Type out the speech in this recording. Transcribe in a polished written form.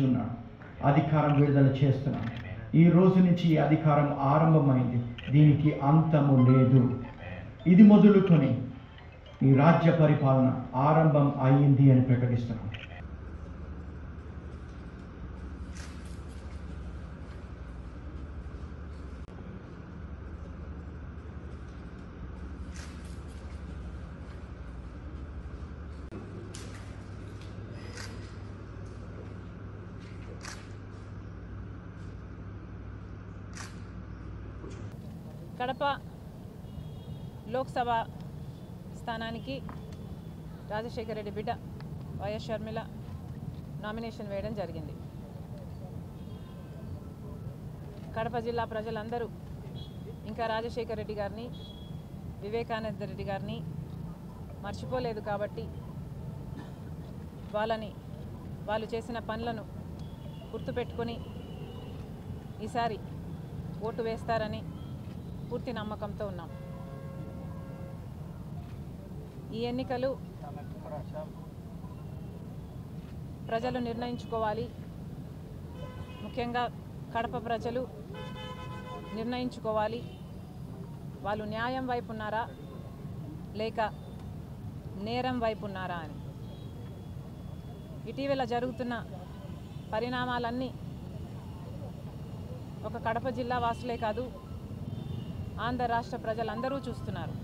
ఉన్నాడు. అధికారం విడుదల చేస్తున్నాను. ఈ రోజు నుంచి ఈ అధికారం ఆరంభమైంది, దీనికి అంతము లేదు. ఇది మొదలుకొని ఈ రాజ్య పరిపాలన ఆరంభం అయింది అని ప్రకటిస్తున్నాను. కడప లోక్సభ స్థానానికి రాజశేఖర రెడ్డి బిడ్డ వైఎస్ షర్మిల నామినేషన్ వేయడం జరిగింది. కడప జిల్లా ప్రజలందరూ ఇంకా రాజశేఖర రెడ్డి గారిని, వివేకానంద రెడ్డి గారిని మర్చిపోలేదు కాబట్టి వాళ్ళు చేసిన పనులను గుర్తుపెట్టుకొని ఈసారి ఓటు వేస్తారని పూర్తి నమ్మకంతో ఉన్నాం. ఈ ఎన్నికలు ప్రజలు నిర్ణయించుకోవాలి. ముఖ్యంగా కడప ప్రజలు నిర్ణయించుకోవాలి, వాళ్ళు న్యాయం వైపు ఉన్నారా లేక నేరం వైపు ఉన్నారా అని. ఇటీవల జరుగుతున్న పరిణామాలన్నీ ఒక కడప జిల్లా వాసులే కాదు, ఆంధ్ర రాష్ట్ర ప్రజలందరూ చూస్తున్నారు.